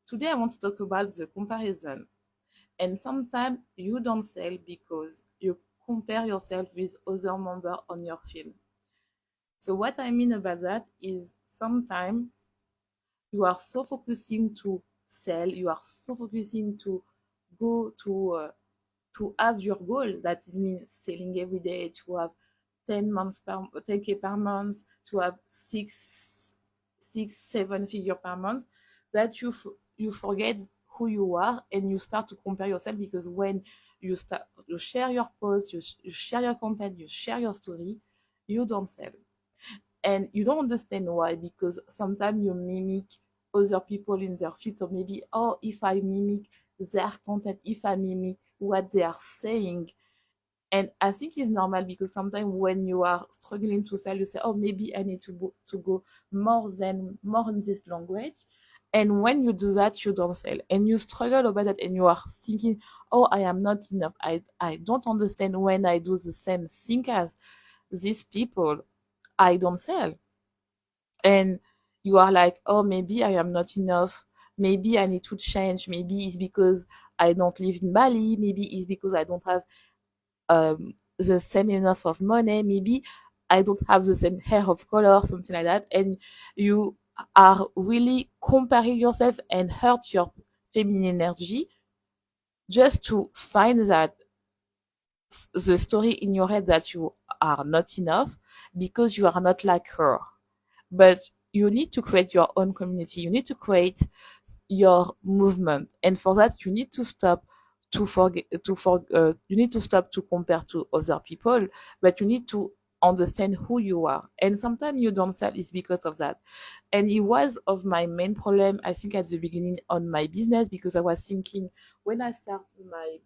Today I want to talk about the comparison. And sometimes you don't sell because you compare yourself with other members on your field. So what I mean about that is sometimes you are so focusing to sell, you are so focusing to go to have your goal. That means selling every day, to have 10 months per 10K per month, to have 7 figure per month, that you forget who you are and you start to compare yourself, because when you share your post, you share your content, you share your story, you don't sell. And you don't understand why, because sometimes you mimic other people in their feed. Or maybe, oh, if I mimic their content, if I mimic what they are saying. And I think it's normal, because sometimes when you are struggling to sell, you say, oh, maybe I need to go more in this language. And when you do that, you don't sell and you struggle about it, and you are thinking, oh, I am not enough. I don't understand, when I do the same thing as these people, I don't sell. And you are like, oh, maybe I am not enough, maybe I need to change, maybe it's because I don't live in Bali, maybe it's because I don't have the same enough of money, maybe I don't have the same hair of color, something like that. And you are really comparing yourself and hurt your feminine energy, just to find that the story in your head that you are not enough because you are not like her. But you need to create your own community, you need to create your movement, and for that you need to stop you need to stop to compare to other people, but you need to understand who you are. And sometimes you don't sell is because of that. And it was of my main problem, I think, at the beginning on my business, because I was thinking, when I started my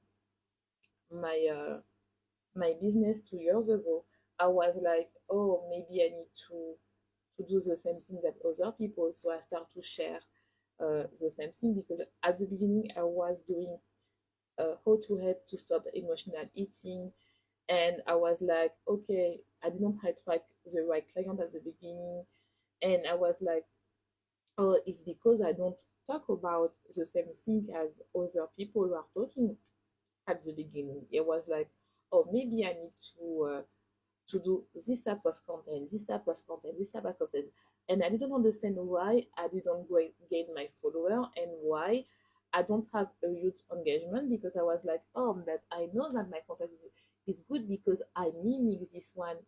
my business 2 years ago, I was like, oh, maybe I need to do the same thing that other people. So I start to share the same thing, because at the beginning I was doing how to help to stop emotional eating. And I was like, okay, I didn't attract the right client at the beginning. And I was like, oh, it's because I don't talk about the same thing as other people who are talking at the beginning. It was like, oh, maybe I need to do this type of content, this type of content, this type of content. And I didn't understand why I didn't gain my follower, and why I don't have a huge engagement, because I was like, oh, but I know that my content is good because I mimic this one.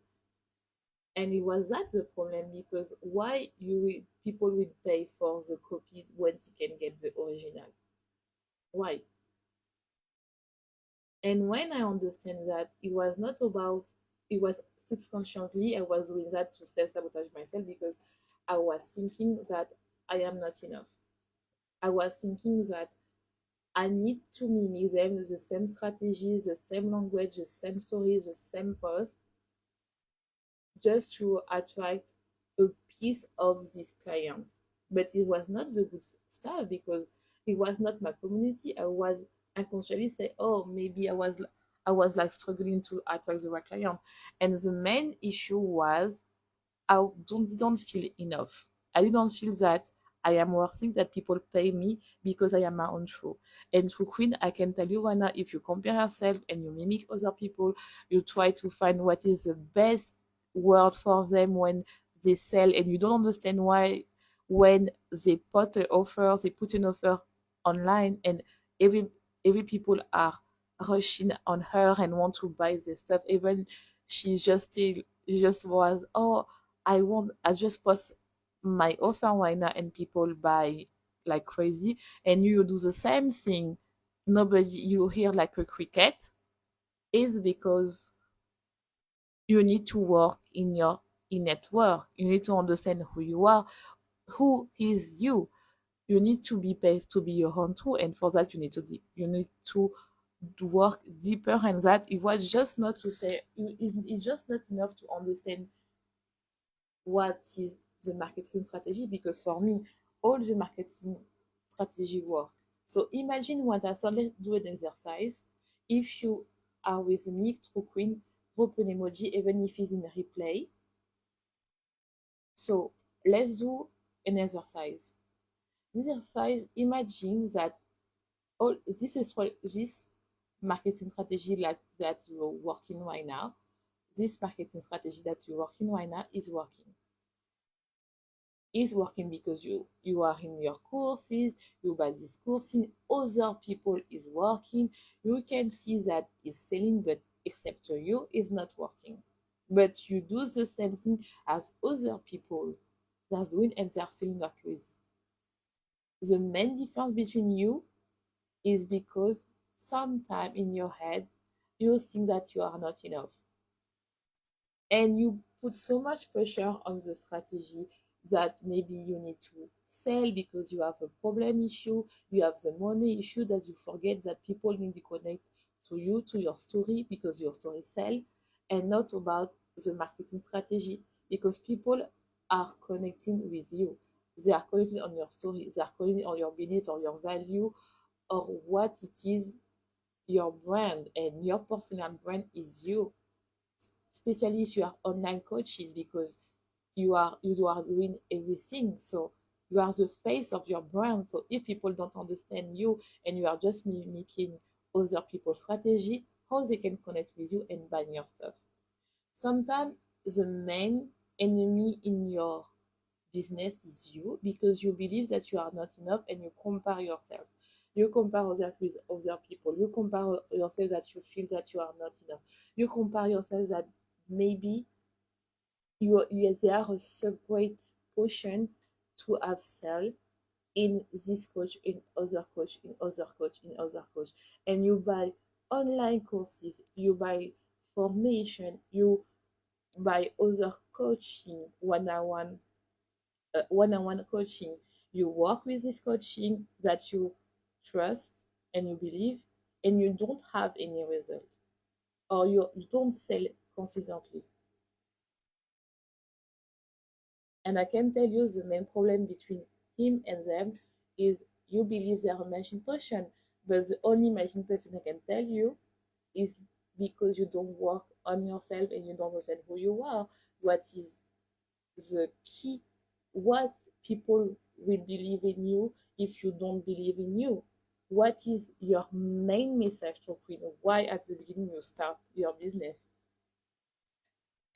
And it was that the problem, because why people will pay for the copies when they can get the original? Why? And when I understand that, it was not about, it was subconsciously, I was doing that to self sabotage myself, because I was thinking that I am not enough. I was thinking that I need to mimic them, the same strategies, the same language, the same stories, the same post, just to attract a piece of this client. But it was not the good stuff, because it was not my community. I consciously say, oh, maybe I was like struggling to attract the right client. And the main issue was, I didn't feel enough. I didn't feel that I am worthy, that people pay me because I am my own show. And through Queen, I can tell you right now, if you compare yourself and you mimic other people, you try to find what is the best word for them when they sell, and you don't understand why, when they put an offer online, and every every people are rushing on her and want to buy the stuff, even she just was, oh, I just post my offer right now and people buy like crazy. And you do the same thing, nobody, you hear like a cricket. Is because you need to work in your innate work. You need to understand who you are, who is you. You need to be paid to be your own too, and for that you need to work deeper. And that it was just not to say, it's just not enough to understand what is the marketing strategy, because for me, all the marketing strategy work. So imagine what I thought, let's do an exercise. If you are with me through Queen, drop an emoji, even if it's in replay. So let's do an exercise. This exercise, imagine that all this is what this marketing strategy that you're working right now, this marketing strategy that you're working right now is working because you are in your courses, you buy this course in other people is working, you can see that is selling, but except to you is not working, but you do the same thing as other people that's doing and they're selling like crazy. The main difference between you is because sometime in your head you think that you are not enough and you put so much pressure on the strategy that maybe you need to sell because you have a problem issue, you have the money issue, that you forget that people need to connect to you, to your story, because your story sell, and not about the marketing strategy, because people are connecting with you, they are connecting on your story, they are connecting on your belief or your value or what it is, your brand, and your personal brand is you, especially if you are online coaches, because you are doing everything, so you are the face of your brand. So if people don't understand you and you are just mimicking other people's strategy, how they can connect with you and buy your stuff? Sometimes the main enemy in your business is you, because you believe that you are not enough and you compare yourself. You compare yourself with other people. You compare yourself that you feel that you are not enough. You compare yourself that maybe there are a separate portion to have sell in this coach, in other coach, in other coach, in other coach. And you buy online courses, you buy formation, you buy other coaching, one-on-one coaching. You work with this coaching that you trust and you believe, and you don't have any result, or you don't sell consistently. And I can tell you the main problem between him and them is you believe they are a machine person, but the only machine person I can tell you is because you don't work on yourself and you don't understand who you are. What is the key? What people will believe in you if you don't believe in you? What is your main message to Queen? Why at the beginning you start your business?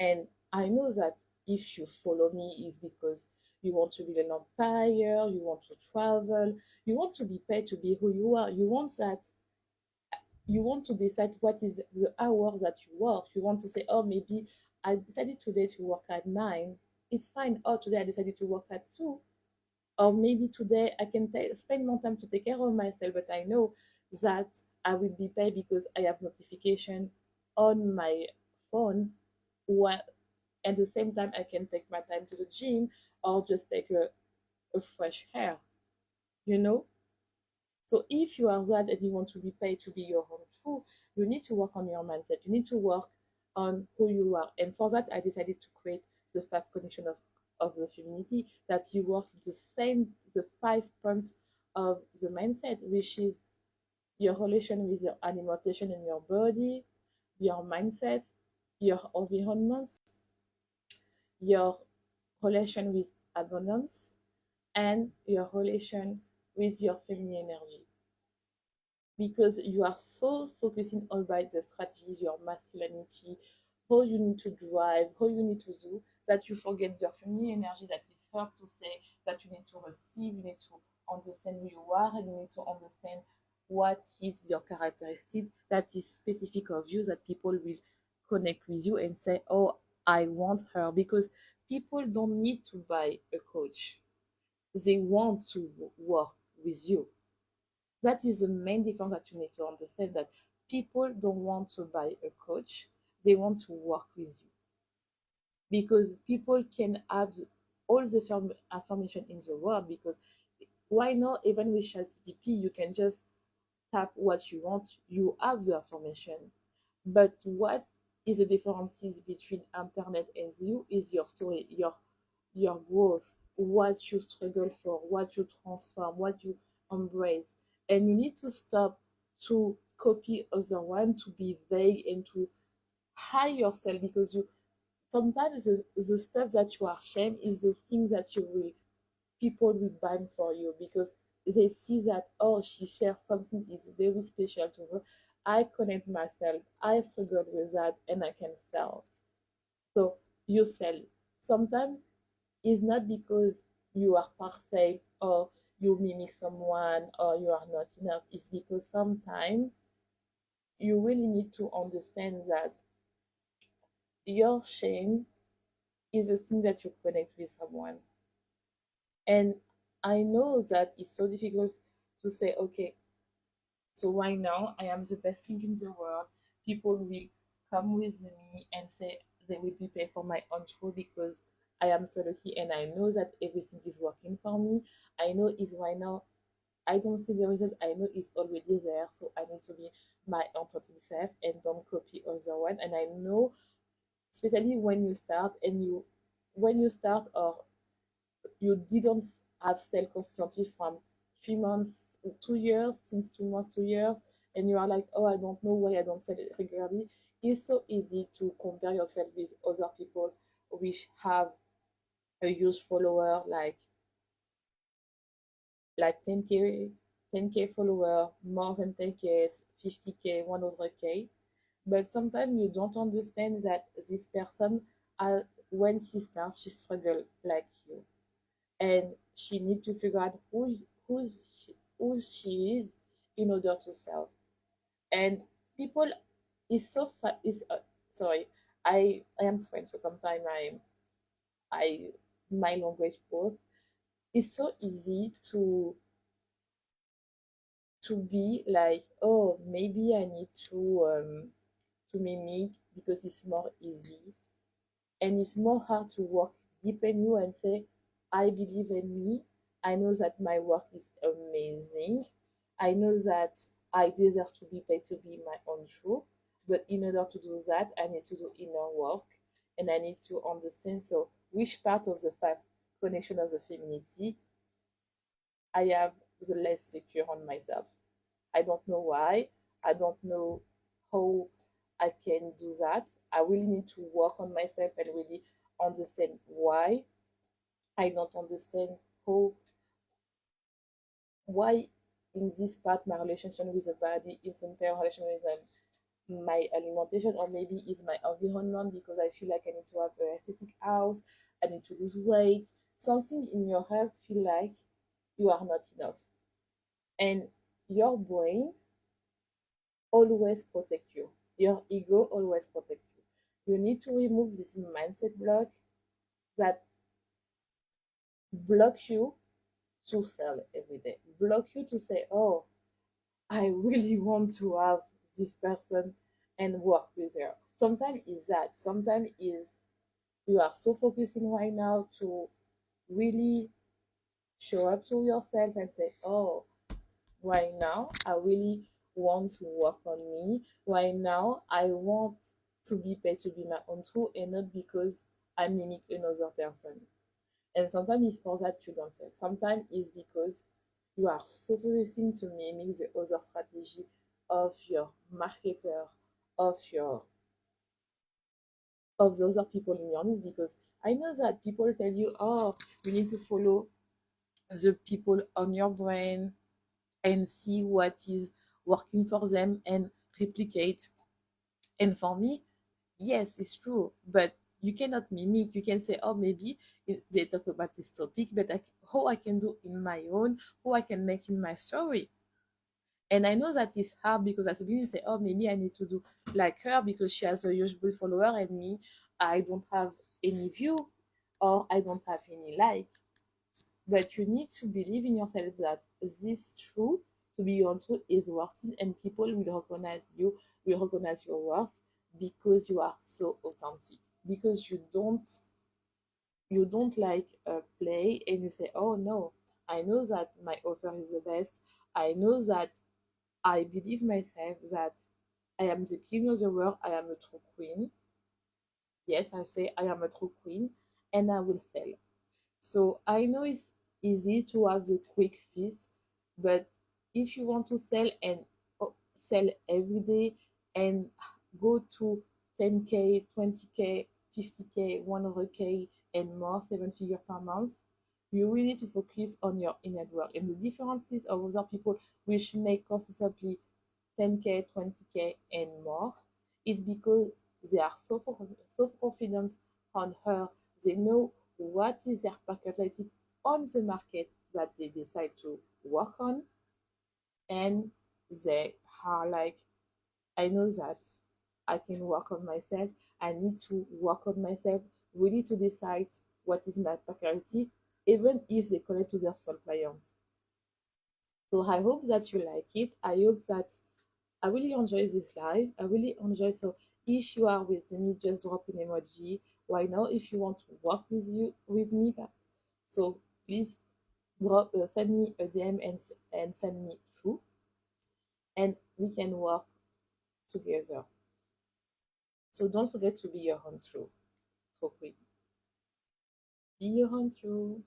And I know that if you follow me is because you want to build an empire, you want to travel, you want to be paid to be who you are. You want to decide what is the hour that you work. You want to say, oh, maybe I decided today to work at 9. It's fine. Oh, today I decided to work at 2. Or maybe today I can spend more time to take care of myself, but I know that I will be paid because I have notification on my phone. What at the same time I can take my time to the gym or just take a fresh air, you know. So if you are that and you want to be paid to be your own true, you need to work on your mindset, you need to work on who you are. And for that I decided to create the 5 connection of the femininity, that you work the 5 points of the mindset, which is your relation with your alimentation and your body, your mindset, your environment, your relation with abundance, and your relation with your feminine energy. Because you are so focusing on by the strategies, your masculinity, how you need to drive, how you need to do, that you forget your feminine energy, that is hard to say, that you need to receive, you need to understand who you are, and you need to understand what is your characteristic that is specific of you, that people will connect with you and say, oh, I want her. Because people don't need to buy a coach, they want to work with you. That is the main difference that you need to understand, that people don't want to buy a coach, they want to work with you. Because people can have all the information in the world, because why not, even with ChatGPT you can just tap what you want, you have the information. But what is the differences between internet and you is your story, your growth, what you struggle for, what you transform, what you embrace. And you need to stop to copy other one, to be vague and to hide yourself, because you sometimes the stuff that you are ashamed is the things that you will people will buy for you because they see that, oh, she shares something is very special to her. I connect myself, I struggle with that, and I can sell. So you sell. Sometimes it's not because you are perfect or you mimic someone or you are not enough. It's because sometimes you really need to understand that your shame is a thing that you connect with someone. And I know that it's so difficult to say, okay, so right now I am the best thing in the world. People will come with me and say they will be paid for my own truth because I am so lucky and I know that everything is working for me. I know it's right now. I don't see the result. I know it's already there. So I need to be my authentic self and don't copy other one. And I know, especially when you start and when you start or you didn't have sell consistently from 3 months, 2 years, since 2 months, 2 years, and you are like, oh, I don't know why I don't sell it regularly. It's so easy to compare yourself with other people which have a huge follower, like 10K follower, more than 10K, 50K, 100K. But sometimes you don't understand that this person, when she starts, she struggle like you, and she need to figure out who she is in order to sell. And people is so is sorry, I am French, so sometimes I my language both. It's so easy to be like, oh, maybe I need to mimic because it's more easy, and it's more hard to work deep in you and say, I believe in me. I know that my work is amazing. I know that I deserve to be paid to be my own truth. But in order to do that, I need to do inner work and I need to understand, so which part of the five connection of the femininity I have the less secure on myself. I don't know why. I don't know how I can do that. I really need to work on myself and really understand why I don't understand how why in this part my relationship with the body is impaired relation with my alimentation, or maybe is my environment because I feel like I need to have an aesthetic house, I need to lose weight. Something in your health feel like you are not enough. And your brain always protect you. Your ego always protect you. You need to remove this mindset block that block you to sell every day. Block you to say, oh, I really want to have this person and work with her. Sometimes is that. Sometimes is you are so focusing right now to really show up to yourself and say, oh, right now I really want to work on me. Right now I want to be paid to be my own true and not because I mimic another person. And sometimes it's for that you don't say. Sometimes it's because you are so focusing to mimic the other strategy of your marketer, of your of the other people in your list. Because I know that people tell you, oh, you need to follow the people on your brain and see what is working for them and replicate. And for me, yes, it's true, but you cannot mimic. You can say, oh, maybe they talk about this topic, but how I can do in my own, who I can make in my story. And I know that it's hard because at the beginning, you say, oh, maybe I need to do like her because she has a huge follower and me, I don't have any view or I don't have any like. But you need to believe in yourself that this truth, to be your truth, is worth it, and people will recognize you, will recognize your worth because you are so authentic. Because you don't like play and you say, oh no, I know that my offer is the best. I know that I believe myself that I am the king of the world. I am a true queen. Yes, I say I am a true queen, and I will sell. So I know it's easy to have the quick fix, but if you want to sell and sell every day and go to 10K, 20K, 50K, 100K, and more, 7 figure per month, You really need to focus on your inner work. And the differences of other people which make consistently 10K, 20K, and more is because they are so confident on her. They know what is their particularity on the market that they decide to work on. And they are like, I know that I can work on myself. I need to work on myself, really to decide what is my priority, even if they connect to their sole clients. So I hope that you like it. I hope that I really enjoy this live. I really enjoy. So if you are with me, just drop an emoji. Why not? If you want to work with me, so please send me a DM and send me through, and we can work together. So don't forget to be your own true. So quick. Be your own true.